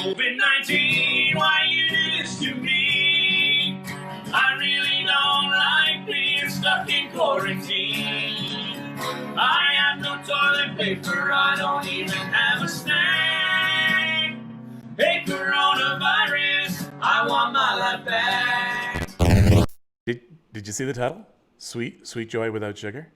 COVID-19, why you do this to me? I really don't like being stuck in quarantine. I have no toilet paper, I don't even have a snack. Hey, coronavirus, I want my life back. Did you see the title? Sweet Joy Without Sugar?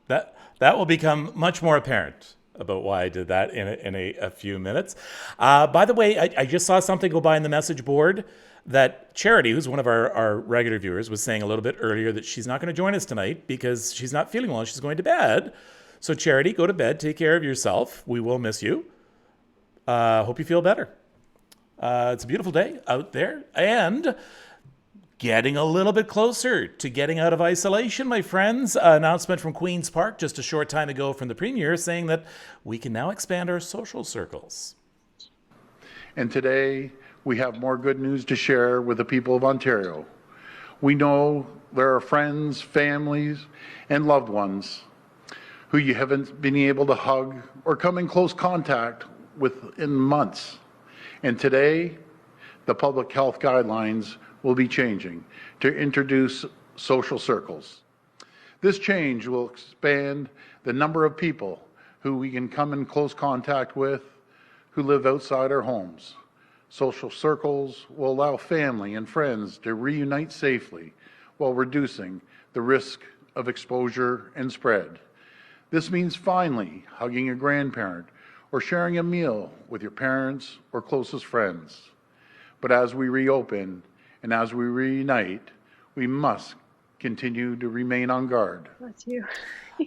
That will become much more apparent about why I did that in a few minutes. By the way, I just saw something go by in the message board that Charity, who's one of our regular viewers, was saying a little bit earlier that she's not going to join us tonight because she's not feeling well. She's going to bed. So Charity, go to bed. Take care of yourself. We will miss you. Hope you feel better. It's a beautiful day out there. And getting a little bit closer to getting out of isolation, my friends. Announcement from Queen's Park just a short time ago from the Premier saying that we can now expand our social circles. And today, we have more good news to share with the people of Ontario. We know there are friends, families, and loved ones who you haven't been able to hug or come in close contact with in months. And today, the public health guidelines will be changing to introduce social circles. This change will expand the number of people who we can come in close contact with who live outside our homes. Social circles will allow family and friends to reunite safely while reducing the risk of exposure and spread. This means finally hugging a grandparent or sharing a meal with your parents or closest friends. But as we reopen and as we reunite, we must continue to remain on guard. That's you.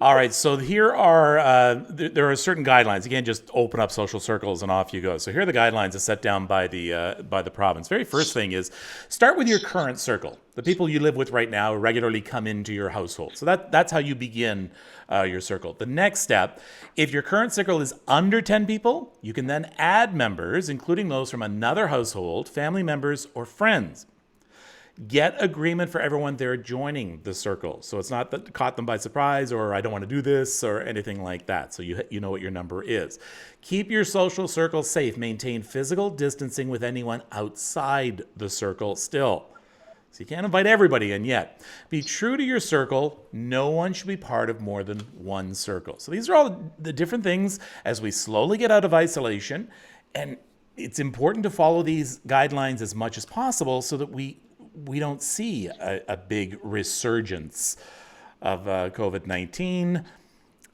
All right, so here are there are certain guidelines. Again, just open up social circles and off you go. So here are the guidelines that's set down by the province. Very first thing is start with your current circle, the people you live with right now regularly come into your household. So that's how you begin your circle. The next step, if your current circle is under 10 people, you can then add members, including those from another household, family members, or friends. Get agreement for everyone there joining the circle. So it's not that caught them by surprise or I don't want to do this or anything like that. So you know what your number is. Keep your social circle safe. Maintain physical distancing with anyone outside the circle still. So you can't invite everybody in yet. Be true to your circle. No one should be part of more than one circle. So these are all the different things as we slowly get out of isolation. And it's important to follow these guidelines as much as possible so that we don't see a big resurgence of COVID-19.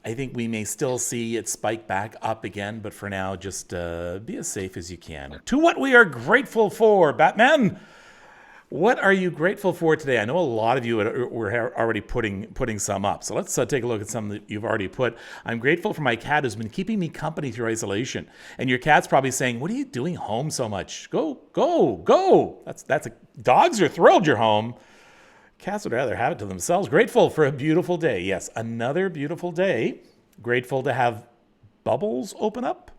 I think we may still see it spike back up again, but for now, just be as safe as you can. To what we are grateful for, Batman. What are you grateful for today? I know a lot of you were already putting some up. So let's take a look at some that you've already put. I'm grateful for my cat who's been keeping me company through isolation. And your cat's probably saying, what are you doing home so much? Go. Dogs are thrilled you're home. Cats would rather have it to themselves. Grateful for a beautiful day. Yes, another beautiful day. Grateful to have Bubbles open up.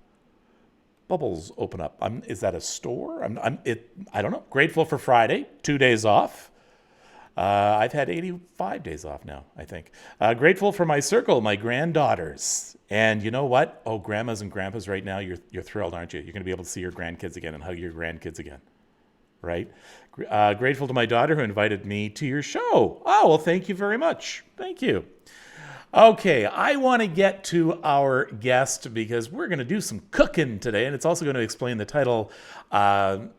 Bubbles open up. Is that a store? I don't know. Grateful for Friday, 2 days off. I've had 85 days off now, I think. Grateful for my circle, my granddaughters. And you know what? Oh, grandmas and grandpas right now, you're thrilled, aren't you? You're going to be able to see your grandkids again and hug your grandkids again, right? Grateful to my daughter who invited me to your show. Oh, well, thank you very much. Thank you. Okay, I want to get to our guest because we're going to do some cooking today, and it's also going to explain the title. What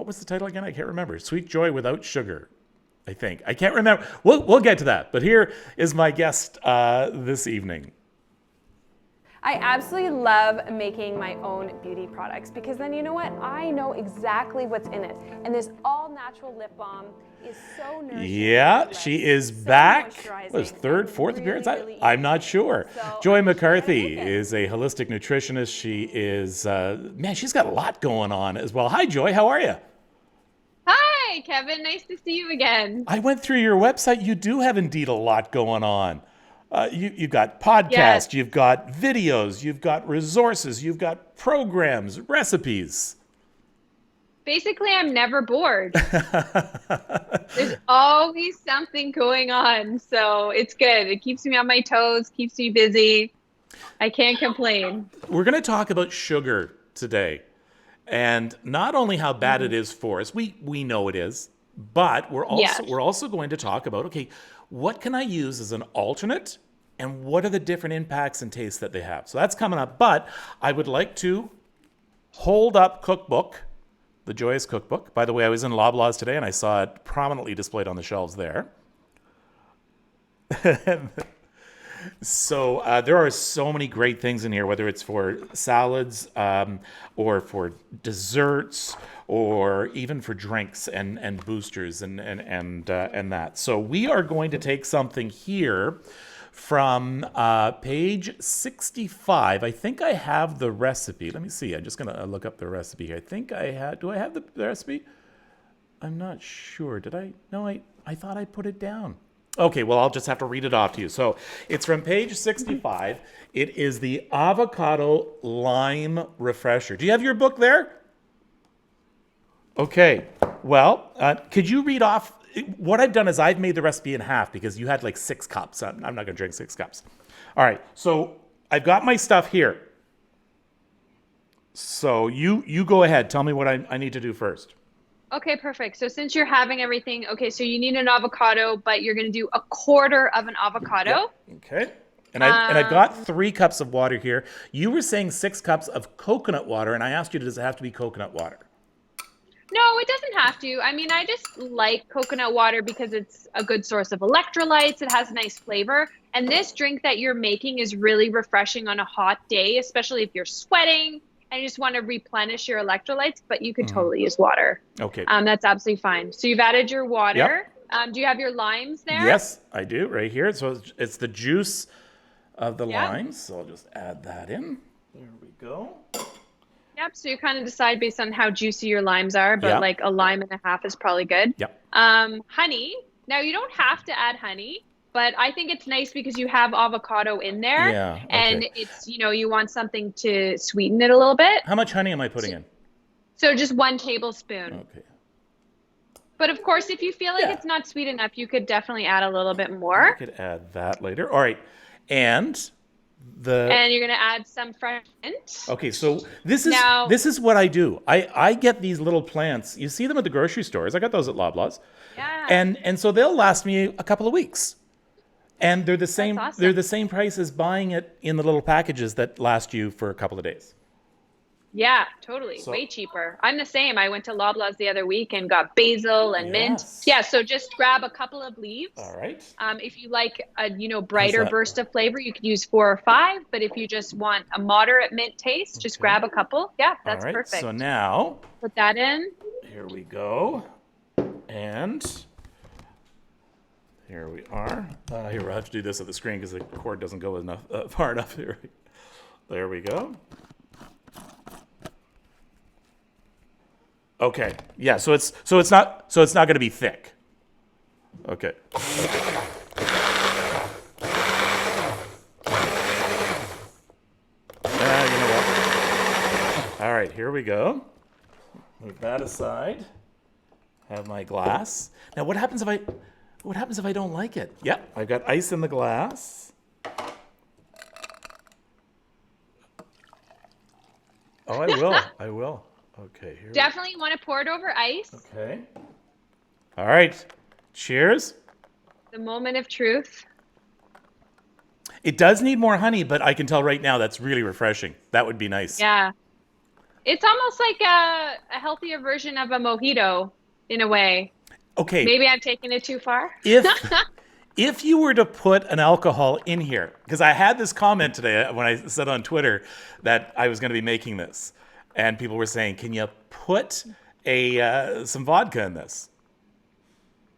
was the title again? I can't remember. Sweet Joy Without Sugar, I think. I can't remember. We'll get to that. But here is my guest this evening. I absolutely love making my own beauty products because then you know what? I know exactly what's in it. And this all-natural lip balm is so nourishing. Yeah, she is so back. Was third, fourth appearance? I'm not sure. So Joy McCarthy is a holistic nutritionist. She is, she's got a lot going on as well. Hi, Joy. How are you? Hi, Kevin. Nice to see you again. I went through your website. You do have indeed a lot going on. You've got podcasts, yes. You've got videos, you've got resources, you've got programs, recipes. Basically, I'm never bored. There's always something going on, so it's good. It keeps me on my toes, keeps me busy. I can't complain. We're going to talk about sugar today. And not only how bad it is for us, we know it is, but we're also going to talk about, okay, what can I use as an alternate, and what are the different impacts and tastes that they have? So that's coming up. But I would like to hold up cookbook, the Joyous Cookbook. By the way, I was in Loblaws today and I saw it prominently displayed on the shelves there. So there are so many great things in here, whether it's for salads or for desserts or even for drinks and boosters and that. So we are going to take something here from page 65. I think I have the recipe. Let me see. I'm just going to look up the recipe here. I think I have. Do I have the recipe? I'm not sure. Did I? No, I thought I put it down. Okay, well, I'll just have to read it off to you. So it's from page 65. It is the Avocado Lime Refresher. Do you have your book there? Okay, well, could you read off? What I've done is I've made the recipe in half because you had like 6 cups. I'm not going to drink 6 cups. All right, so I've got my stuff here. So you go ahead. Tell me what I need to do first. Okay, perfect. So since you're having everything, okay, so you need an avocado, but you're going to do a quarter of an avocado. Yep. Okay. And I've got 3 cups of water here. You were saying 6 cups of coconut water, and I asked you, does it have to be coconut water? No, it doesn't have to. I mean, I just like coconut water because it's a good source of electrolytes. It has a nice flavor. And this drink that you're making is really refreshing on a hot day, especially if you're sweating and you just want to replenish your electrolytes, but you could totally use water. Okay. That's absolutely fine. So you've added your water. Yep. Do you have your limes there? Yes, I do, right here. So it's the juice of the limes. So I'll just add that in. There we go. Yep. So you kind of decide based on how juicy your limes are, but like a lime and a half is probably good. Yep. Honey. Now you don't have to add honey, but I think it's nice because you have avocado in there. Yeah. Okay. And it's, you want something to sweeten it a little bit. How much honey am I putting in? So just 1 tablespoon. Okay. But of course, if you feel like it's not sweet enough, you could definitely add a little bit more. I could add that later. All right. And you're going to add some fresh mint. Okay, so this is what I do. I get these little plants. You see them at the grocery stores. I got those at Loblaws. Yeah. And so they'll last me a couple of weeks. And they're the same. That's awesome. They're the same price as buying it in the little packages that last you for a couple of days. Yeah, totally. Way cheaper. I'm the same. I went to Loblaws the other week and got basil and mint. Yeah, so just grab a couple of leaves. All right. If you like a brighter burst of flavor, you could use 4 or 5. But if you just want a moderate mint taste, just grab a couple. Yeah, that's perfect. So now put that in. Here we go. And here we are. Here, we'll have to do this at the screen because the cord doesn't go enough far enough. There we go. Okay. Yeah. So it's not going to be thick. Okay. You know what? All right. Here we go. Move that aside. Have my glass. Now, what happens if I don't like it? Yep. I've got ice in the glass. Oh, I will. I will. Okay. Here Definitely want to pour it over ice. Okay. All right. Cheers. The moment of truth. It does need more honey, but I can tell right now that's really refreshing. That would be nice. Yeah. It's almost like a healthier version of a mojito in a way. Okay. Maybe I'm taking it too far. If you were to put an alcohol in here, because I had this comment today when I said on Twitter that I was going to be making this, and people were saying, "Can you put some vodka in this?"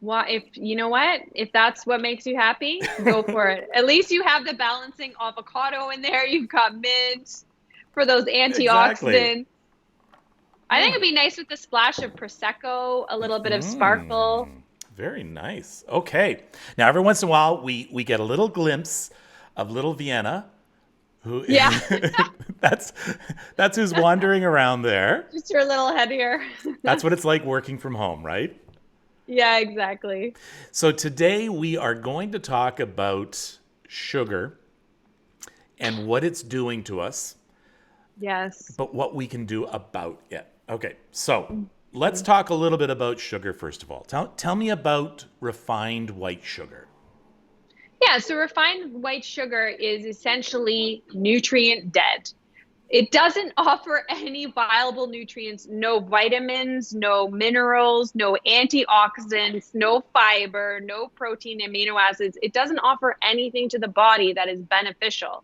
Well, if that's what makes you happy, go for it. At least you have the balancing avocado in there. You've got mint for those antioxidants. Exactly. I think it'd be nice with a splash of Prosecco, a little bit of sparkle. Very nice. Okay. Now, every once in a while, we get a little glimpse of little Vienna. That's who's wandering around there. Just your little head here. That's what it's like working from home, right? Yeah, exactly. So today we are going to talk about sugar and what it's doing to us. Yes. But what we can do about it. Okay, so let's talk a little bit about sugar first of all. Tell me about refined white sugar. Yeah, so refined white sugar is essentially nutrient dead. It doesn't offer any viable nutrients, no vitamins, no minerals, no antioxidants, no fiber, no protein, amino acids. It doesn't offer anything to the body that is beneficial.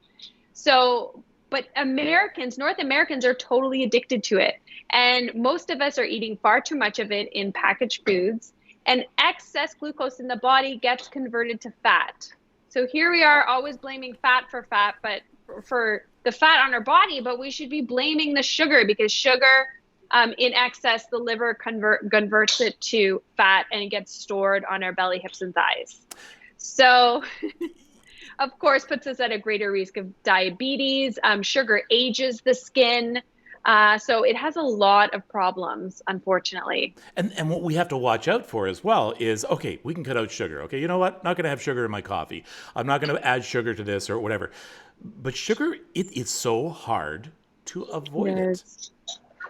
So, but North Americans are totally addicted to it. And most of us are eating far too much of it in packaged foods. And excess glucose in the body gets converted to fat. So here we are always blaming fat, but for the fat on our body, but we should be blaming the sugar because sugar in excess, the liver converts it to fat and it gets stored on our belly, hips, and thighs. So of course, puts us at a greater risk of diabetes. Sugar ages the skin. So it has a lot of problems, unfortunately. And what we have to watch out for as well is, okay, we can cut out sugar. Okay, you know what? Not going to have sugar in my coffee. I'm not going to add sugar to this or whatever. But sugar, it's so hard to avoid it.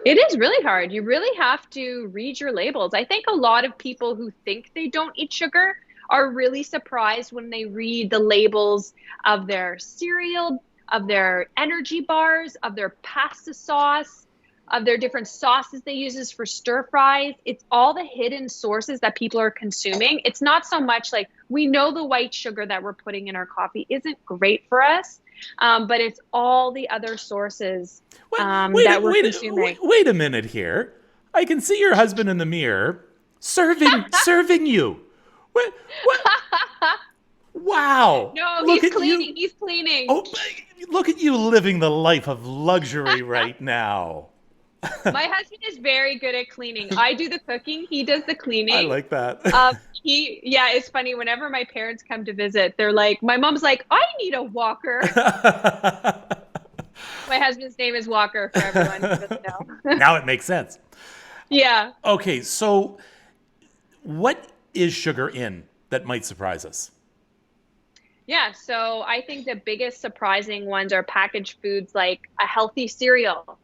It is really hard. You really have to read your labels. I think a lot of people who think they don't eat sugar are really surprised when they read the labels of their cereal, of their energy bars, of their pasta sauce, of their different sauces they use for stir fries. It's all the hidden sources that people are consuming. It's not so much like we know the white sugar that we're putting in our coffee isn't great for us, but it's all the other sources that we're consuming. Wait a minute here. I can see your husband in the mirror serving you. What? Wow. No, he's cleaning. He's cleaning. Oh, look at you living the life of luxury right now. My husband is very good at cleaning. I do the cooking. He does the cleaning. I like that. It's funny. Whenever my parents come to visit, they're like, my mom's like, I need a walker. My husband's name is Walker for everyone who doesn't know. Now it makes sense. Yeah. Okay, so what is sugar in that might surprise us? Yeah, so I think the biggest surprising ones are packaged foods like a healthy cereal,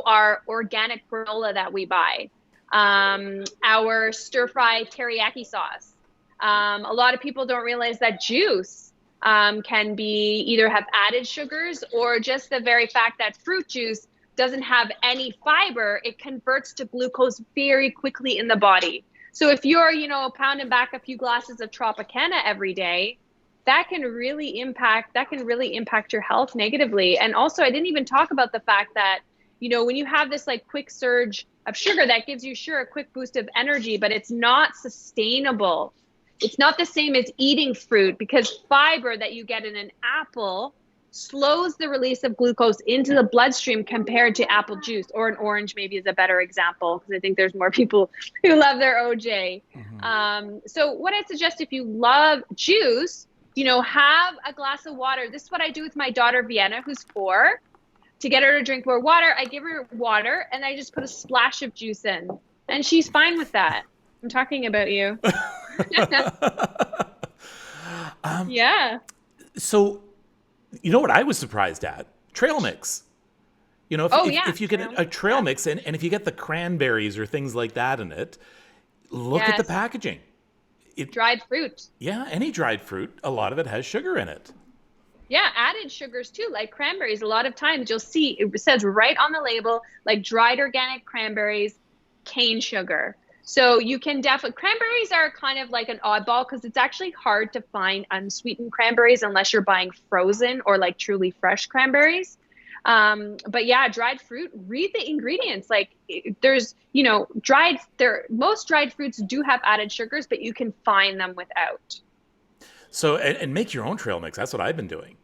our organic granola that we buy, our stir-fry teriyaki sauce. A lot of people don't realize that juice can be either have added sugars or just the very fact that fruit juice doesn't have any fiber, it converts to glucose very quickly in the body. So if you're, pounding back a few glasses of Tropicana every day, that can really impact your health negatively. And also, I didn't even talk about the fact that, when you have this like quick surge of sugar, that gives you a quick boost of energy, but it's not sustainable. It's not the same as eating fruit because fiber that you get in an apple slows the release of glucose into the bloodstream compared to apple juice, or an orange maybe is a better example because I think there's more people who love their OJ. Mm-hmm. So what I suggest, if you love juice, have a glass of water. This is what I do with my daughter, Vienna, who's 4. To get her to drink more water, I give her water and I just put a splash of juice in. And she's fine with that. I'm talking about you. Yeah. So, you know what I was surprised at? Trail mix. If you get a trail mix and if you get the cranberries or things like that in it, look at the packaging. Dried fruit. Yeah, any dried fruit, a lot of it has sugar in it. Yeah, added sugars too, like cranberries. A lot of times you'll see it says right on the label, like dried organic cranberries, cane sugar. So you can cranberries are kind of like an oddball because it's actually hard to find unsweetened cranberries unless you're buying frozen or like truly fresh cranberries. But yeah, dried fruit, read the ingredients. Like there's, most dried fruits do have added sugars, but you can find them without. So, and make your own trail mix. That's what I've been doing.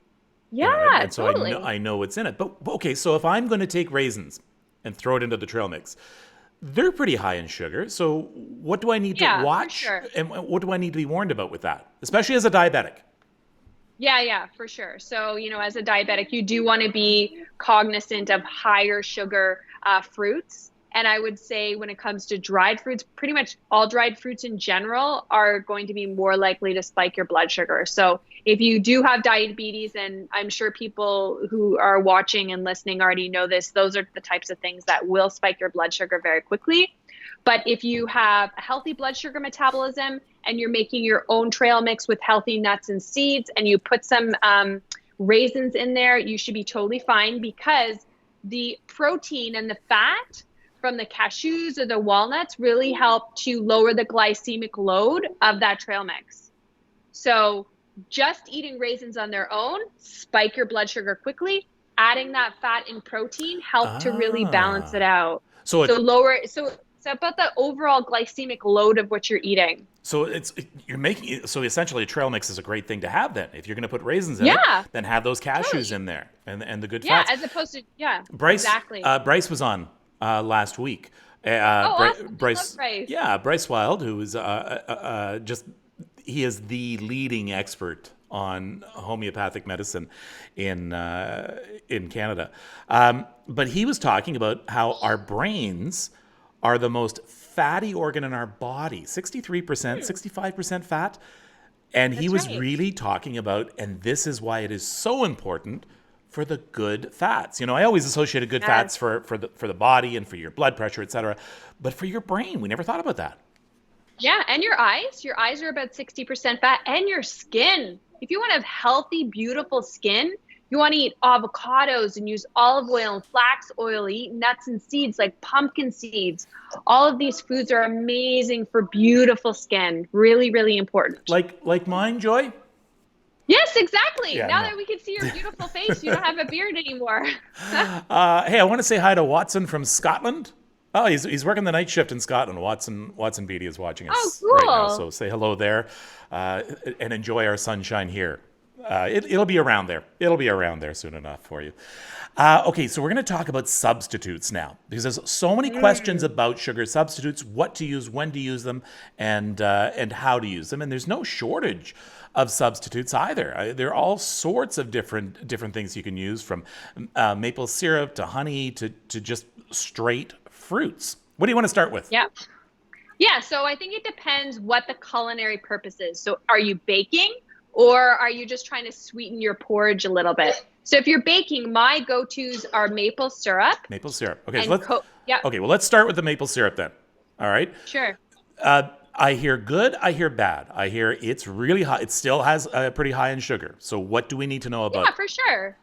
Yeah, and so totally. I know what's in it. But okay, so if I'm going to take raisins and throw it into the trail mix, they're pretty high in sugar. So what do I need to watch? For sure. And what do I need to be warned about with that? Especially as a diabetic. Yeah, for sure. So, as a diabetic, you do want to be cognizant of higher sugar fruits. And I would say when it comes to dried fruits, pretty much all dried fruits in general are going to be more likely to spike your blood sugar. So if you do have diabetes, and I'm sure people who are watching and listening already know this, those are the types of things that will spike your blood sugar very quickly. But if you have a healthy blood sugar metabolism and you're making your own trail mix with healthy nuts and seeds, and you put some raisins in there, you should be totally fine, because the protein and the fat from the cashews or the walnuts really help to lower the glycemic load of that trail mix. So just eating raisins on their own spike your blood sugar quickly. Adding that fat and protein help to really balance it out. So about the overall glycemic load of what you're eating. So so essentially a trail mix is a great thing to have then. If you're going to put raisins in it, then have those cashews in there and the good fats. Yeah, as opposed to Bryce, exactly. Bryce was on last week. Awesome. Bryce, Bryce. Yeah, Bryce Wild, who is he is the leading expert on homeopathic medicine in Canada. But he was talking about how our brains are the most fatty organ in our body, 63%, 65% fat. And he was really talking about, and this is why it is so important for the good fats. You know, I always associated good fats for the body and for your blood pressure, et cetera. But for your brain, we never thought about that. Yeah, and your eyes. Your eyes are about 60% fat, and your skin. If you want to have healthy, beautiful skin, you want to eat avocados and use olive oil and flax oil, eat nuts and seeds like pumpkin seeds. All of these foods are amazing for beautiful skin. Really, really important. Like mine, Joy? Yes, exactly. Yeah, now that we can see your beautiful face, you don't have a beard anymore. Hey, I want to say hi to Watson from Scotland. Oh, he's working the night shift in Scotland. Watson Beatty is watching us right now. So say hello there and enjoy our sunshine here. It'll be around there. It'll be around there soon enough for you. Okay, so we're going to talk about substitutes now, because there's so many questions about sugar substitutes, what to use, when to use them, and how to use them. And there's no shortage of substitutes either. There are all sorts of different things you can use, from maple syrup to honey to just straight fruits. What do you want to start with? Yeah, so I think it depends what the culinary purpose is. So are you baking, or are you just trying to sweeten your porridge a little bit? So if you're baking, my go-tos are maple syrup. Maple syrup. Okay, so let's start with the maple syrup then. All right. Sure. I hear good, I hear bad. I hear it's really high. It still has pretty high in sugar. So what do we need to know about? Yeah, for sure.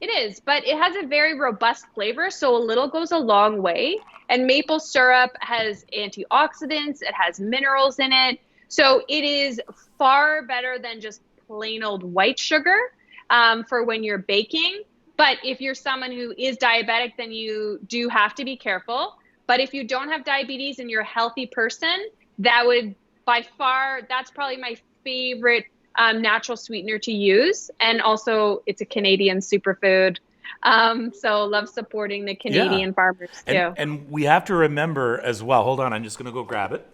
It is, but it has a very robust flavor, so a little goes a long way. And maple syrup has antioxidants, it has minerals in it. So it is far better than just plain old white sugar for when you're baking. But if you're someone who is diabetic, then you do have to be careful. But if you don't have diabetes and you're a healthy person, that would that's probably my favorite natural sweetener to use. And also it's a Canadian superfood. So love supporting the Canadian farmers too. And we have to remember as well, hold on, I'm just going to go grab it.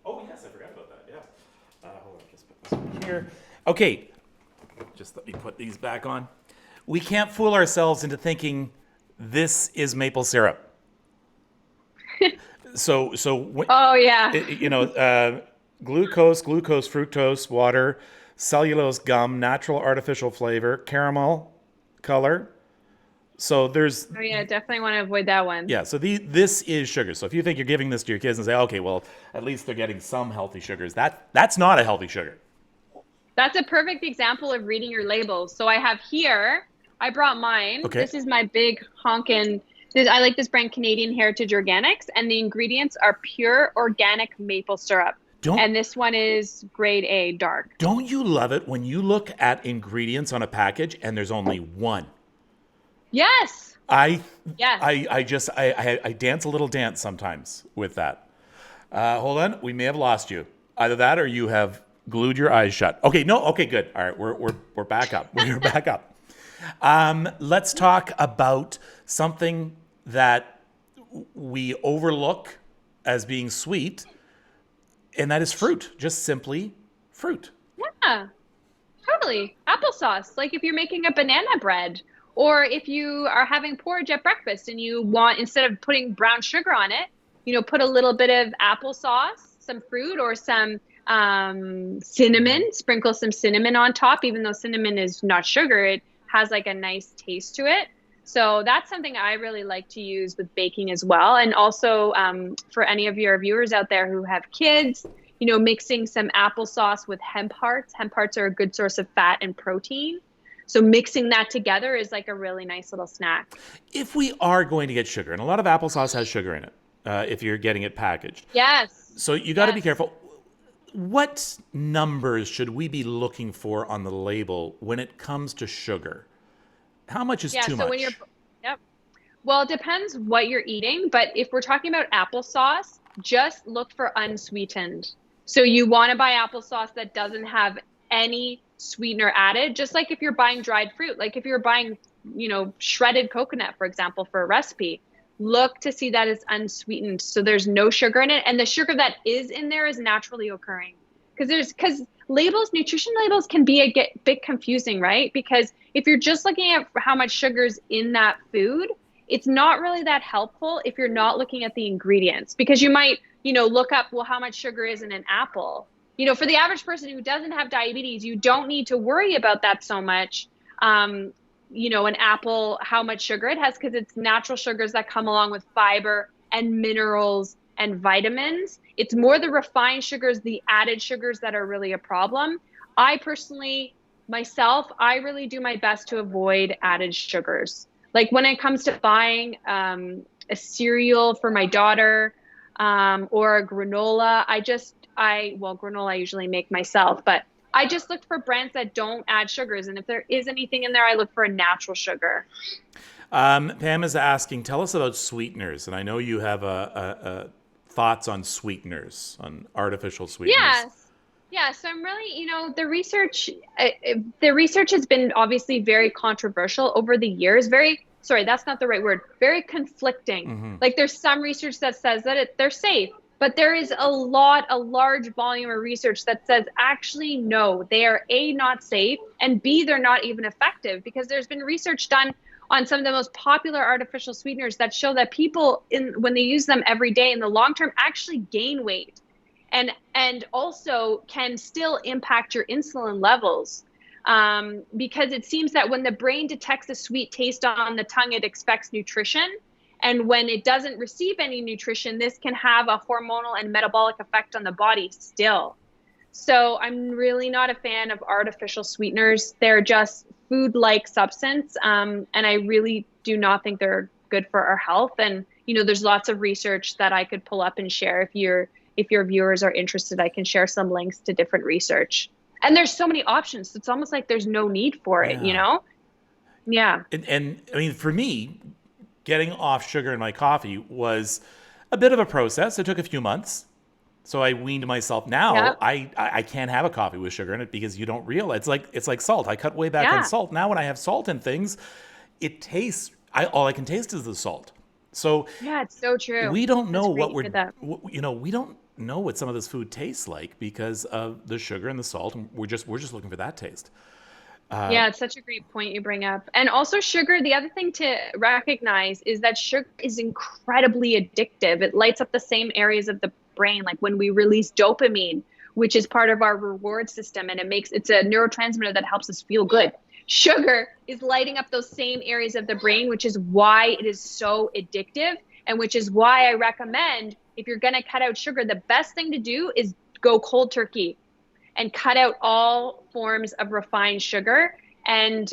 Oh yes, I forgot about that, yeah. Hold on, just put this one here. Okay, just let me put these back on. We can't fool ourselves into thinking this is maple syrup. So glucose, fructose, water, cellulose gum, natural artificial flavor, caramel color. So there's... Oh yeah, definitely want to avoid that one. Yeah, so this is sugar. So if you think you're giving this to your kids and say, okay, well, at least they're getting some healthy sugars, that's not a healthy sugar. That's a perfect example of reading your labels. So I have here, I brought mine. Okay. This is my big honkin'. I like this brand, Canadian Heritage Organics, and the ingredients are pure organic maple syrup. And this one is grade A dark. Don't you love it when you look at ingredients on a package and there's only one? Yes. I dance a little dance sometimes with that. Hold on, we may have lost you. Either that or you have glued your eyes shut. Okay, no, okay, good. All right, we're back up. We're back up. Let's talk about something that we overlook as being sweet, and that is fruit. Just simply fruit. Yeah, Totally. Applesauce. Like if you're making a banana bread, or if you are having porridge at breakfast and you want, instead of putting brown sugar on it, put a little bit of applesauce, some fruit, or some cinnamon, sprinkle some cinnamon on top. Even though cinnamon is not sugar, it has like a nice taste to it. So that's something I really like to use with baking as well. And also for any of your viewers out there who have kids, mixing some applesauce with hemp hearts. Hemp hearts are a good source of fat and protein. So mixing that together is like a really nice little snack. If we are going to get sugar, and a lot of applesauce has sugar in it, if you're getting it packaged. Yes. So you got to be careful. What numbers should we be looking for on the label when it comes to sugar? How much is too much? Yep. Well, it depends what you're eating, but if we're talking about applesauce, just look for unsweetened. So you want to buy applesauce that doesn't have any sweetener added, just like if you're buying dried fruit. Like if you're buying, shredded coconut, for example, for a recipe, look to see that it's unsweetened. So there's no sugar in it. And the sugar that is in there is naturally occurring. Because nutrition labels can be a bit confusing, right? Because if you're just looking at how much sugar's in that food, it's not really that helpful if you're not looking at the ingredients, because you might, look up, well, how much sugar is in an apple? For the average person who doesn't have diabetes, you don't need to worry about that so much. An apple, how much sugar it has, because it's natural sugars that come along with fiber and minerals and vitamins. It's more the refined sugars, the added sugars, that are really a problem. I personally, I really do my best to avoid added sugars. Like when it comes to buying a cereal for my daughter or a granola, granola I usually make myself, but I just look for brands that don't add sugars. And if there is anything in there, I look for a natural sugar. Pam is asking, tell us about sweeteners. And I know you have thoughts on sweeteners, on artificial sweeteners. Yes. Yeah, so I'm really, the research has been obviously very controversial over the years. That's not the right word. Very conflicting. Mm-hmm. Like there's some research that says that they're safe, but there is a large volume of research that says actually no, they are A, not safe, and B, they're not even effective, because there's been research done on some of the most popular artificial sweeteners that show that people, when they use them every day in the long term, actually gain weight. And also can still impact your insulin levels, because it seems that when the brain detects a sweet taste on the tongue, it expects nutrition. And when it doesn't receive any nutrition, this can have a hormonal and metabolic effect on the body still. So I'm really not a fan of artificial sweeteners. They're just food-like substance. And I really do not think they're good for our health. And, there's lots of research that I could pull up and share. If your viewers are interested, I can share some links to different research. And there's so many options. So it's almost like there's no need for it, Yeah. And I mean, for me, getting off sugar in my coffee was a bit of a process. It took a few months. So I weaned myself. Now I can't have a coffee with sugar in it, because you don't realize it's like salt. I cut way back on salt. Now when I have salt in things, it tastes, all I can taste is the salt. So yeah, it's so true. We don't know we don't know what some of this food tastes like because of the sugar and the salt, and we're just looking for that taste. It's such a great point you bring up. And also sugar, the other thing to recognize is that sugar is incredibly addictive. It lights up the same areas of the brain, like when we release dopamine, which is part of our reward system, and it's a neurotransmitter that helps us feel good. Sugar is lighting up those same areas of the brain, which is why it is so addictive, and which is why I recommend, if you're going to cut out sugar, the best thing to do is go cold turkey and cut out all forms of refined sugar. And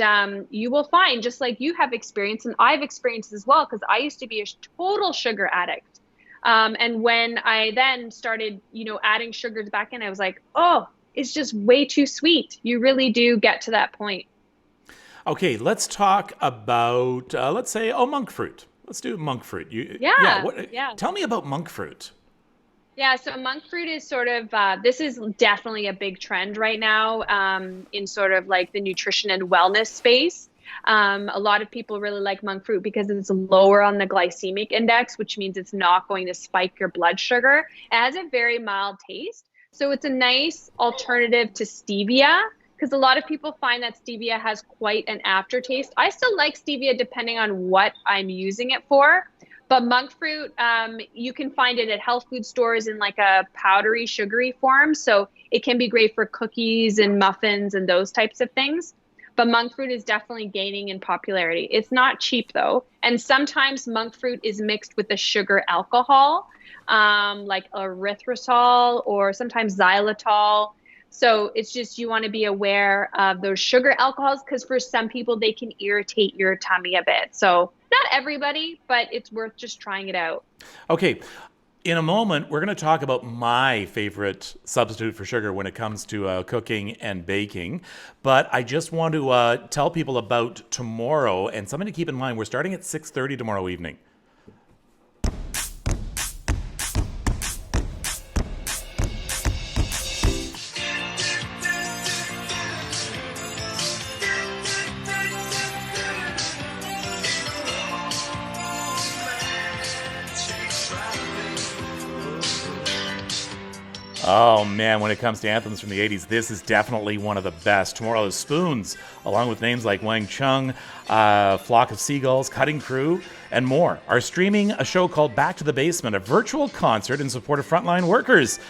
you will find, just like you have experienced, and I've experienced as well, because I used to be a total sugar addict. And when I then started, adding sugars back in, I was like, oh, it's just way too sweet. You really do get to that point. Okay, let's talk about, let's say, monk fruit. Let's do monk fruit. Tell me about monk fruit. Yeah, so monk fruit is sort of, this is definitely a big trend right now in sort of like the nutrition and wellness space. A lot of people really like monk fruit because it's lower on the glycemic index, which means it's not going to spike your blood sugar. It has a very mild taste. So it's a nice alternative to stevia, because a lot of people find that stevia has quite an aftertaste. I still like stevia depending on what I'm using it for. But monk fruit, you can find it at health food stores in like a powdery, sugary form. So it can be great for cookies and muffins and those types of things. But monk fruit is definitely gaining in popularity. It's not cheap though. And sometimes monk fruit is mixed with a sugar alcohol, like erythritol or sometimes xylitol. So it's just, you want to be aware of those sugar alcohols, because for some people they can irritate your tummy a bit. So not everybody, but it's worth just trying it out. Okay. In a moment, we're going to talk about my favorite substitute for sugar when it comes to cooking and baking. But I just want to tell people about tomorrow, and something to keep in mind. We're starting at 6:30 tomorrow evening. Oh man, when it comes to anthems from the 80s, this is definitely one of the best. Tomorrow is Spoons, along with names like Wang Chung, Flock of Seagulls, Cutting Crew, and more, are streaming a show called Back to the Basement, a virtual concert in support of frontline workers.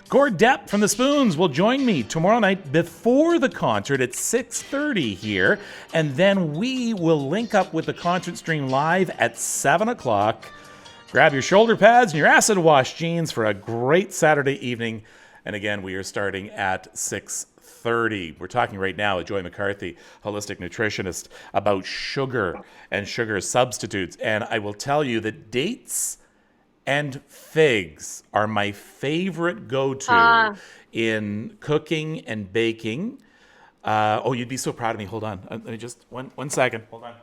Gord Depp from the Spoons will join me tomorrow night before the concert at 6:30 here, and then we will link up with the concert stream live at 7 o'clock. Grab your shoulder pads and your acid wash jeans for a great Saturday evening. And again, we are starting at 6:30. We're talking right now with Joy McCarthy, holistic nutritionist, about sugar and sugar substitutes. And I will tell you that dates and figs are my favorite go-to in cooking and baking. Oh, you'd be so proud of me. Hold on. Let me just, one second. Hold on.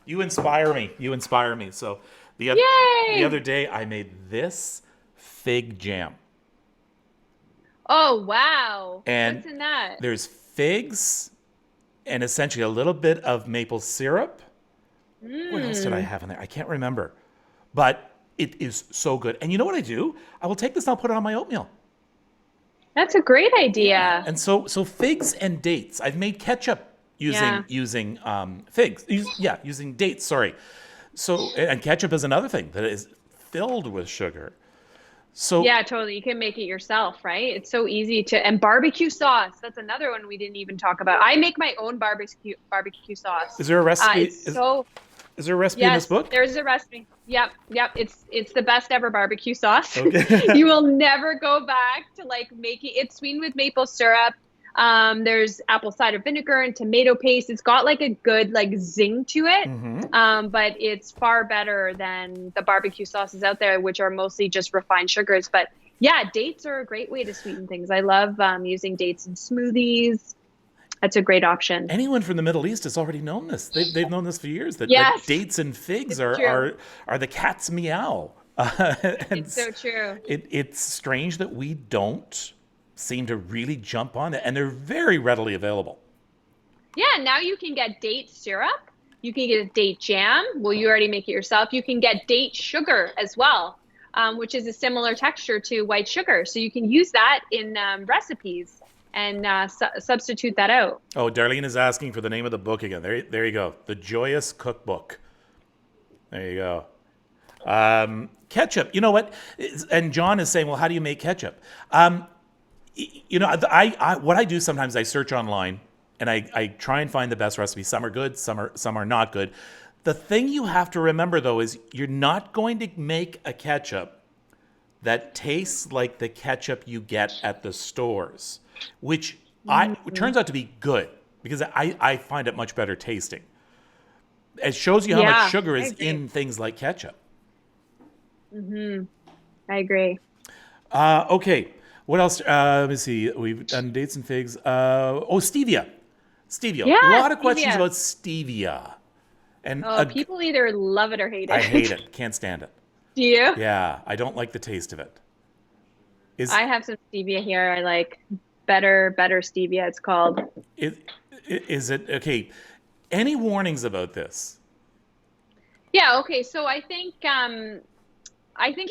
You inspire me. You inspire me. So the other day I made this fig jam. Oh, wow. And what's in that? There's figs and essentially a little bit of maple syrup. What else did I have in there? I can't remember. But it is so good. And you know what I do? I will take this and I'll put it on my oatmeal. That's a great idea. And so figs and dates. I've made ketchup using figs. Using dates, sorry. So, and ketchup is another thing that is filled with sugar. So yeah, totally. You can make it yourself, right? It's so easy to, and barbecue sauce. That's another one we didn't even talk about. I make my own barbecue sauce. Is there a recipe? Is there a recipe in this book? There's a recipe. Yep. It's the best ever barbecue sauce. Okay. You will never go back to like making it's sweetened with maple syrup. There's apple cider vinegar and tomato paste. It's got like a good like zing to it. Mm-hmm. But it's far better than the barbecue sauces out there, which are mostly just refined sugars. But yeah, dates are a great way to sweeten things. I love using dates in smoothies. That's a great option. Anyone from the Middle East has already known this. They've known this for years. That dates and figs are the cat's meow. It's so true. It's strange that we don't seem to really jump on it, and they're very readily available. Yeah, now you can get date syrup. You can get a date jam. Well, you already make it yourself. You can get date sugar as well, which is a similar texture to white sugar. So you can use that in recipes and substitute that out. Oh, Darlene is asking for the name of the book again. There you go. The Joyous Cookbook. There you go. Ketchup. You know what? And John is saying, well, how do you make ketchup? You know, what I do sometimes, I search online and I try and find the best recipes. Some are good, some are not good. The thing you have to remember, though, is you're not going to make a ketchup that tastes like the ketchup you get at the stores, which turns out to be good because I find it much better tasting. It shows you how much sugar is in things like ketchup. Mm-hmm. I agree. Okay. What else? Let me see. We've done dates and figs. Stevia. Stevia. Yeah, a lot of questions about stevia. And people either love it or hate it. I hate it. Can't stand it. Do you? Yeah, I don't like the taste of it. I have some stevia here. I like better stevia. It's called. Is it okay? Any warnings about this? Yeah. Okay. So I think the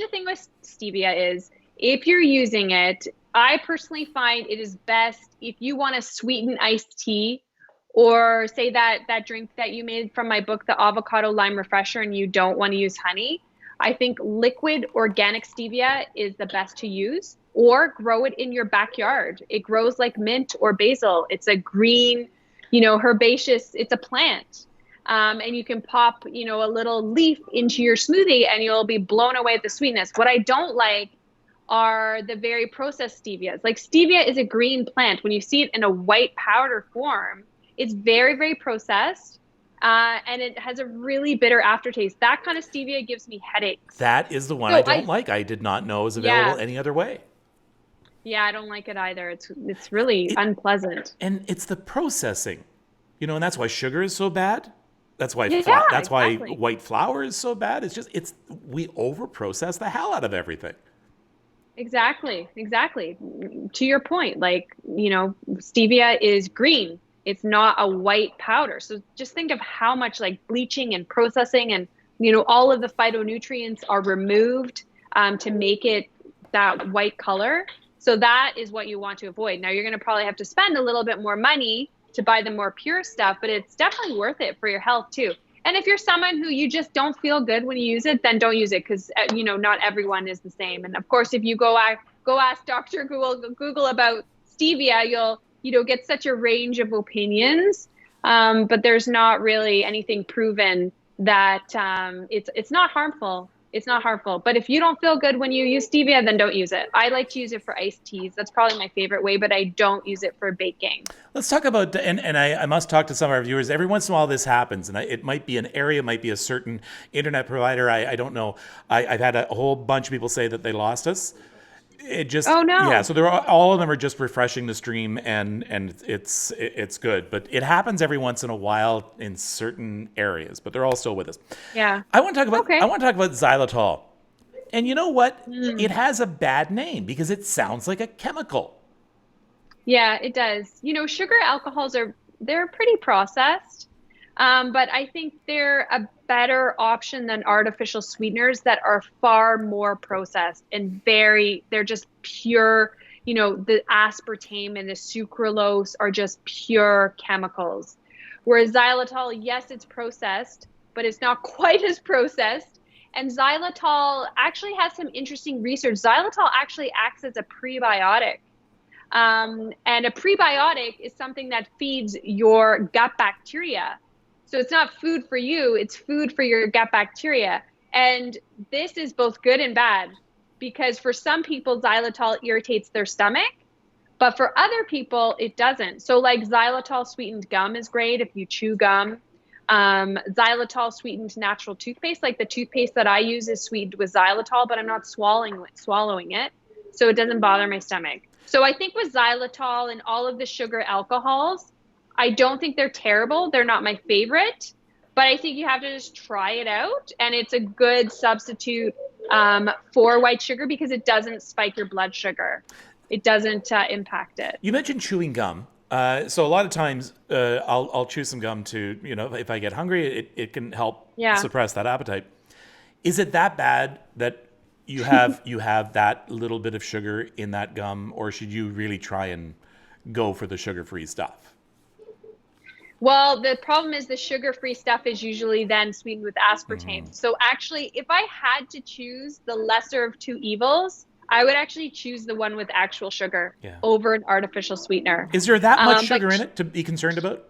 thing with stevia is if you're using it, I personally find it is best if you want to sweeten iced tea, or say that drink that you made from my book, the avocado lime refresher, and you don't want to use honey. I think liquid organic stevia is the best to use, or grow it in your backyard. It grows like mint or basil. It's a green, herbaceous, it's a plant. And you can pop, a little leaf into your smoothie and you'll be blown away at the sweetness. What I don't like are the very processed stevias. Like, stevia is a green plant. When you see it in a white powder form, it's very, very processed. And it has a really bitter aftertaste. That kind of stevia gives me headaches. That is the one So I don't like. I did not know it was available any other way. Yeah, I don't like it either. It's really unpleasant. And it's the processing, and that's why sugar is so bad. That's why exactly. white flour is so bad. We over-process the hell out of everything. Exactly. To your point, stevia is green. It's not a white powder. So just think of how much bleaching and processing and, all of the phytonutrients are removed to make it that white color. So that is what you want to avoid. Now, you're going to probably have to spend a little bit more money to buy the more pure stuff, but it's definitely worth it for your health too. And if you're someone who you just don't feel good when you use it, then don't use it, because not everyone is the same. And of course, if you go ask Dr. Google about stevia, you'll get such a range of opinions. But there's not really anything proven that it's not harmful. It's not harmful. But if you don't feel good when you use stevia, then don't use it. I like to use it for iced teas. That's probably my favorite way, but I don't use it for baking. Let's talk about, and I must talk to some of our viewers. Every once in a while this happens, and it might be an area, it might be a certain internet provider. I don't know. I've had a whole bunch of people say that they lost us. It just, oh no. Yeah, so all of them are just refreshing the stream, and it's good. But it happens every once in a while in certain areas, but they're all still with us. Yeah. I want to talk about xylitol. And you know what? It has a bad name because it sounds like a chemical. Yeah, it does. Sugar alcohols they're pretty processed. But I think they're a better option than artificial sweeteners that are far more processed and they're just pure, the aspartame and the sucralose are just pure chemicals. Whereas xylitol, yes, it's processed, but it's not quite as processed. And xylitol actually has some interesting research. Xylitol actually acts as a prebiotic. And a prebiotic is something that feeds your gut bacteria. So it's not food for you, it's food for your gut bacteria. And this is both good and bad, because for some people, xylitol irritates their stomach, but for other people, it doesn't. So xylitol sweetened gum is great if you chew gum. Xylitol sweetened natural toothpaste, like the toothpaste that I use is sweetened with xylitol, but I'm not swallowing it. So it doesn't bother my stomach. So I think with xylitol and all of the sugar alcohols, I don't think they're terrible. They're not my favorite, but I think you have to just try it out. And it's a good substitute for white sugar because it doesn't spike your blood sugar. It doesn't impact it. You mentioned chewing gum. So a lot of times I'll chew some gum to, if I get hungry, it can help suppress that appetite. Is it that bad that you have that little bit of sugar in that gum, or should you really try and go for the sugar-free stuff? Well, the problem is the sugar-free stuff is usually then sweetened with aspartame. So actually, if I had to choose the lesser of two evils, I would actually choose the one with actual sugar over an artificial sweetener. Is there that much sugar in it to be concerned about?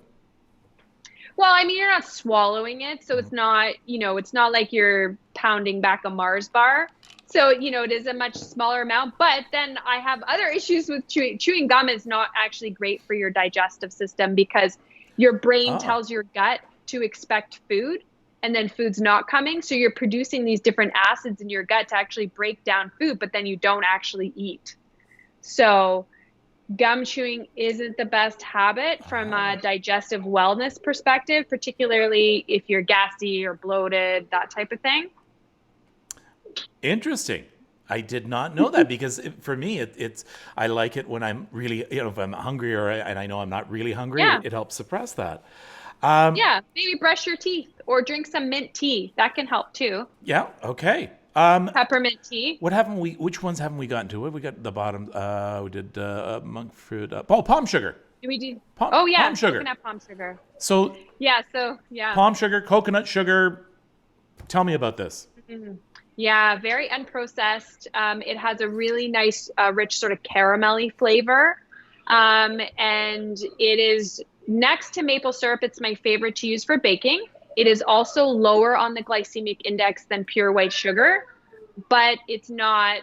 Well, I mean, you're not swallowing it, so it's not, it's not like you're pounding back a Mars bar. So, it is a much smaller amount, but then I have other issues with chewing. Chewing gum is not actually great for your digestive system because your brain tells your gut to expect food, and then food's not coming. So you're producing these different acids in your gut to actually break down food, but then you don't actually eat. So gum chewing isn't the best habit from a digestive wellness perspective, particularly if you're gassy or bloated, that type of thing. Interesting. I did not know that because for me, it's I like it when I'm really, if I'm hungry and I know I'm not really hungry, it helps suppress that. Maybe brush your teeth or drink some mint tea. That can help too. Yeah. Okay. Peppermint tea. What haven't we? Which ones haven't we gotten to? What have we got at the bottom? We did monk fruit. Palm sugar. Do we do? Palm sugar. Coconut palm sugar. So Yeah. palm sugar, coconut sugar. Tell me about this. Yeah, very unprocessed. It has a really nice, rich sort of caramelly flavor. And it is next to maple syrup. It's my favorite to use for baking. It is also lower on the glycemic index than pure white sugar, but it's not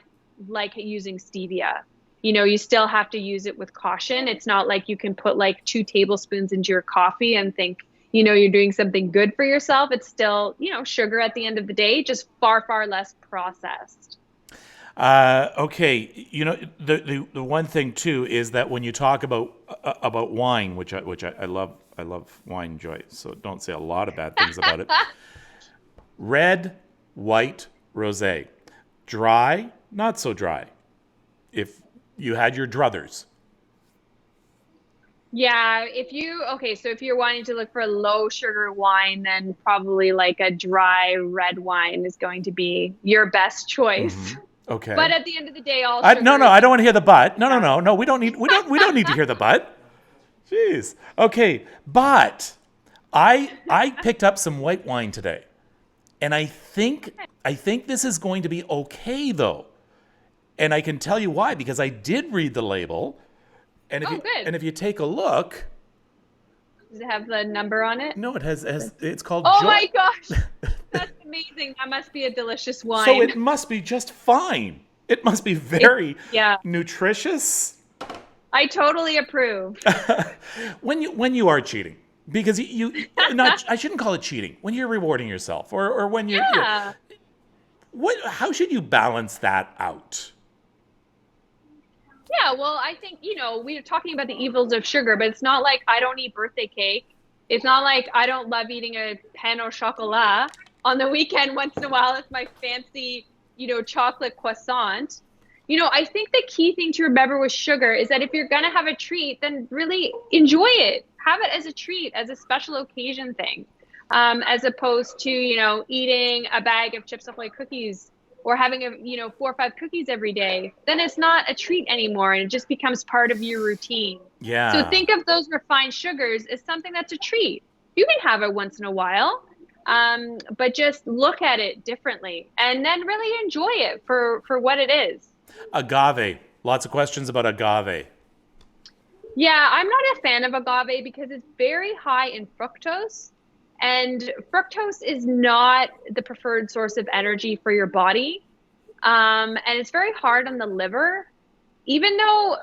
like using stevia. You still have to use it with caution. It's not like you can put like 2 tablespoons into your coffee and think, you're doing something good for yourself. It's still, sugar at the end of the day, just far, far less processed. Okay, the one thing too is that when you talk about wine, which I love wine, Joy. So don't say a lot of bad things about it. Red, white, rosé, dry, not so dry. If you had your druthers. Yeah, so if you're wanting to look for a low sugar wine, then probably like a dry red wine is going to be your best choice. Okay. But at the end of the day, all No, sugar I don't want to hear the but. No. We don't need to hear the but. Jeez. Okay, but I picked up some white wine today, and I think this is going to be okay though, and I can tell you why, because I did read the label, and if you take a look, does it have the number on it? No, it has. It's called. Oh Joy. my gosh, that's amazing! That must be a delicious wine. So it must be just fine. It must be very nutritious. I totally approve. when you are cheating, because you not, I shouldn't call it cheating. When you're rewarding yourself, or when you're, how should you balance that out? Yeah, well, I think, we're talking about the evils of sugar, but it's not like I don't eat birthday cake. It's not like I don't love eating a pain au chocolat. On the weekend, once in a while, it's my fancy, chocolate croissant. I think the key thing to remember with sugar is that if you're going to have a treat, then really enjoy it. Have it as a treat, as a special occasion thing, as opposed to, eating a bag of Chips Ahoy cookies or having 4 or 5 cookies every day. Then it's not a treat anymore, and it just becomes part of your routine. Yeah. So think of those refined sugars as something that's a treat. You can have it once in a while, but just look at it differently and then really enjoy it for what it is. Agave. Lots of questions about agave. Yeah, I'm not a fan of agave because it's very high in fructose. And fructose is not the preferred source of energy for your body. And it's very hard on the liver. Even though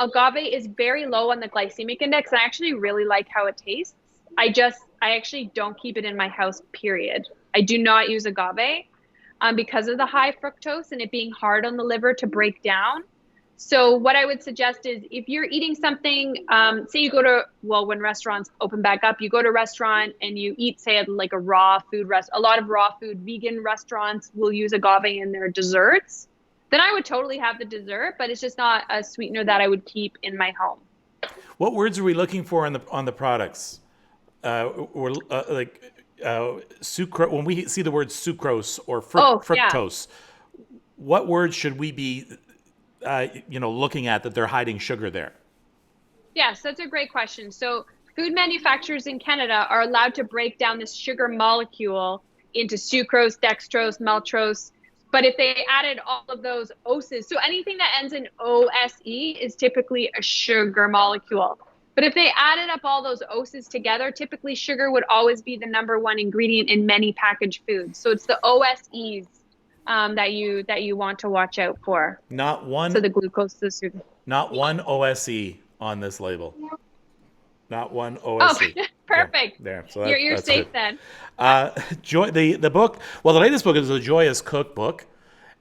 agave is very low on the glycemic index, I actually really like how it tastes. I actually don't keep it in my house, period. I do not use agave because of the high fructose and it being hard on the liver to break down. So what I would suggest is if you're eating something, say you go to, when restaurants open back up, you go to a restaurant and you eat, say, like a raw food a lot of raw food, vegan restaurants will use agave in their desserts. Then I would totally have the dessert, but it's just not a sweetener that I would keep in my home. What words are we looking for on the products? Sucrose. When we see the word sucrose or fructose, what words should we be looking at that they're hiding sugar there? Yes, that's a great question. So food manufacturers in Canada are allowed to break down this sugar molecule into sucrose, dextrose, maltose. But if they added all of those oses, so anything that ends in OSE is typically a sugar molecule. But if they added up all those oses together, typically sugar would always be the number one ingredient in many packaged foods. So it's the OSEs that you want to watch out for. Not one. So the glucose, the sugar. Not one OSE on this label. Not one OSE. Oh, perfect. There. So you're that's safe good. then. Joy. The book. Well, the latest book is the Joyous Cookbook,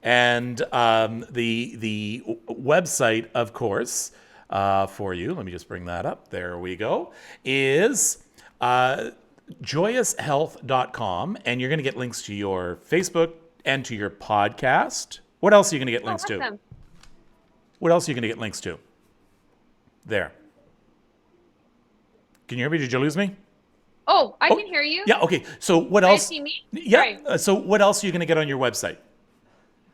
and the website, of course, for you. Let me just bring that up. There we go. Is joyoushealth.com, and you're going to get links to your Facebook and to your podcast. What else are you going to get links to? What else are you going to get links to? There. Can you hear me? Did you lose me? Oh, I can hear you. Yeah, okay. So what else? See me? Yeah. So what else are you going to get on your website?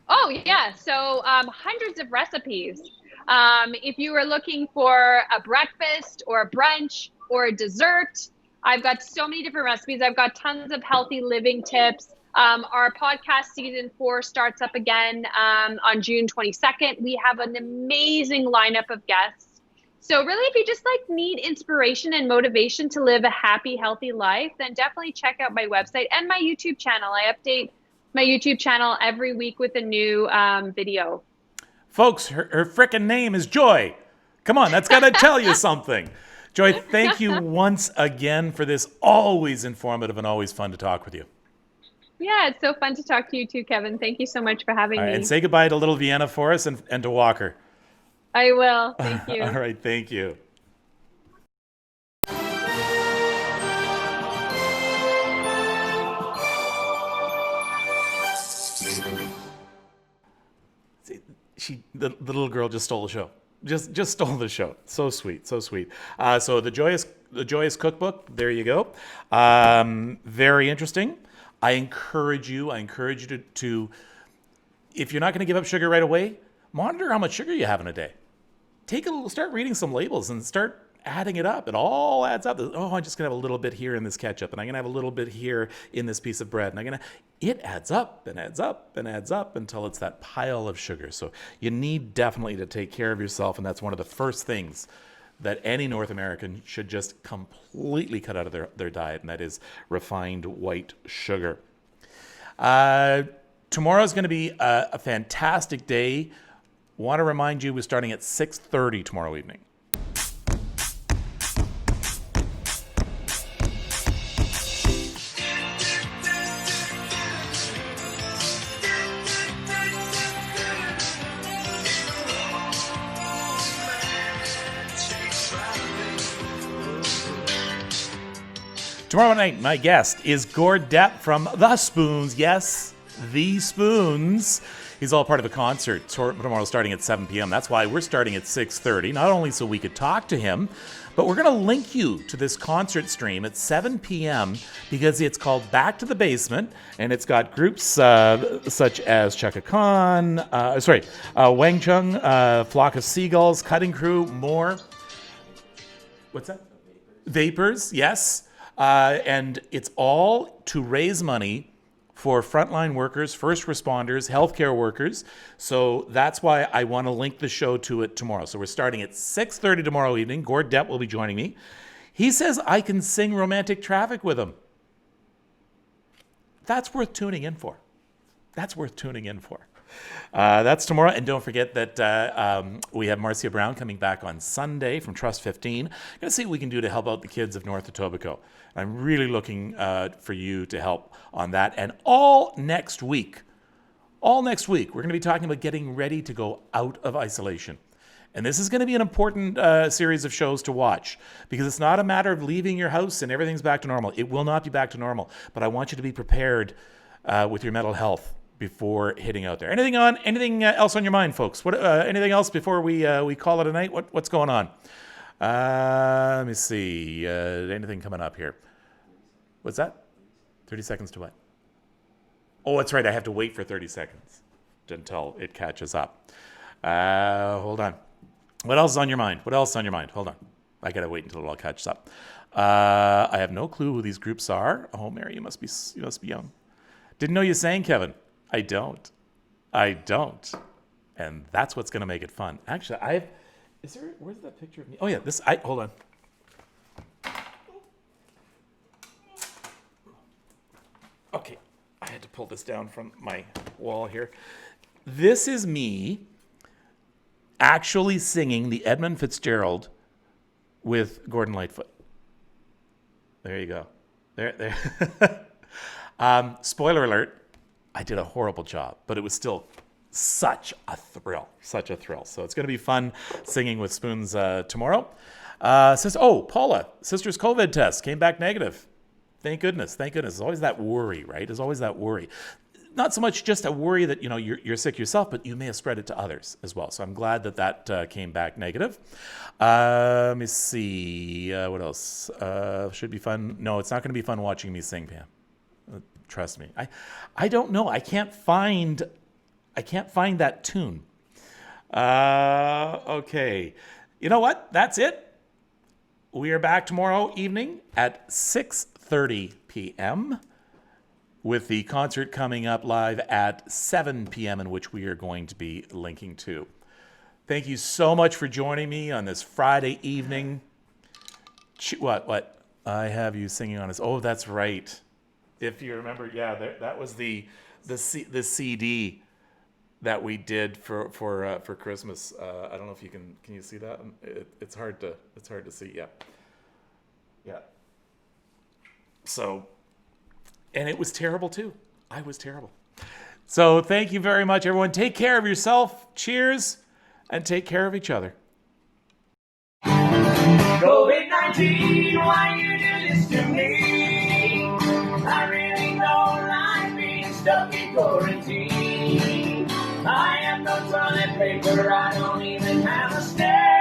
Oh, yeah. So hundreds of recipes. If you are looking for a breakfast or a brunch or a dessert, I've got so many different recipes. I've got tons of healthy living tips. Our podcast season 4 starts up again on June 22nd. We have an amazing lineup of guests. So really, if you just like need inspiration and motivation to live a happy, healthy life, then definitely check out my website and my YouTube channel. I update my YouTube channel every week with a new video. Folks, her frickin' name is Joy. Come on, that's got to tell you something. Joy, thank you once again for this always informative and always fun to talk with you. Yeah, it's so fun to talk to you too, Kevin. Thank you so much for having me. And say goodbye to little Vienna for us and to Walker. I will. Thank you. All right, thank you. The little girl just stole the show. Just stole the show. So sweet, so sweet. So the Joyous Cookbook. There you go. Very interesting. I encourage you to, if you're not going to give up sugar right away, monitor how much sugar you have in a day. Start reading some labels and start adding it up. It all adds up. Oh, I'm just gonna have a little bit here in this ketchup, and I'm gonna have a little bit here in this piece of bread, and it adds up and adds up and adds up until it's that pile of sugar. So you need definitely to take care of yourself, and that's one of the first things that any North American should just completely cut out of their diet, and that is refined white sugar. Tomorrow's going to be a fantastic day. Want to remind you, we're starting at 6:30 tomorrow evening. Tomorrow night, my guest is Gord Depp from The Spoons. Yes, The Spoons. He's all part of a concert tomorrow starting at 7 p.m. That's why we're starting at 6:30, not only so we could talk to him, but we're going to link you to this concert stream at 7 p.m. because it's called Back to the Basement, and it's got groups such as Chaka Khan, Wang Chung, Flock of Seagulls, Cutting Crew, more. What's that? Vapors, yes. And it's all to raise money for frontline workers, first responders, healthcare workers. So that's why I want to link the show to it tomorrow. So we're starting at 6:30 tomorrow evening. Gord Depp will be joining me. He says I can sing Romantic Traffic with him. That's worth tuning in for. That's tomorrow. And don't forget that we have Marcia Brown coming back on Sunday from Trust 15. Going to see what we can do to help out the kids of North Etobicoke. I'm really looking for you to help on that. And all next week, we're going to be talking about getting ready to go out of isolation. And this is going to be an important series of shows to watch because it's not a matter of leaving your house and everything's back to normal. It will not be back to normal. But I want you to be prepared with your mental health before hitting out there. Anything else on your mind, folks? Anything else before we call it a night? What's going on? Let me see. Anything coming up here? What's that? 30 seconds to what? Oh, that's right. I have to wait for 30 seconds until it catches up. Hold on. What else is on your mind? Hold on. I got to wait until it all catches up. I have no clue who these groups are. Oh, Mary, you must be young. Didn't know you sang, Kevin. I don't. And that's what's going to make it fun. Actually, where's that picture of me? Oh, yeah, hold on. Okay, I had to pull this down from my wall here. This is me actually singing the Edmund Fitzgerald with Gordon Lightfoot. There you go. There. Spoiler alert. I did a horrible job, but it was still such a thrill. So it's going to be fun singing with Spoons tomorrow. Paula, sister's COVID test came back negative. Thank goodness. There's always that worry, right? There's always that worry. Not so much just a worry that you're sick yourself, but you may have spread it to others as well. So I'm glad that came back negative. Let me see. What else? Should be fun. No, it's not going to be fun watching me sing, Pam. Trust me. I don't know. I can't find I can't find that tune. Okay. You know what? That's it. We are back tomorrow evening at 6:30 p.m. with the concert coming up live at 7 p.m. in which we are going to be linking to. Thank you so much for joining me on this Friday evening. What? I have you singing on us. Oh, that's right. If you remember, yeah, that was the CD that we did for Christmas. I don't know if you can you see that? It's hard to see. Yeah. So, and it was terrible too. I was terrible. So thank you very much, everyone. Take care of yourself. Cheers, and take care of each other. COVID-19, why you do this to me? I really don't like being stuck in quarantine. I have no toilet paper, I don't even have a stay.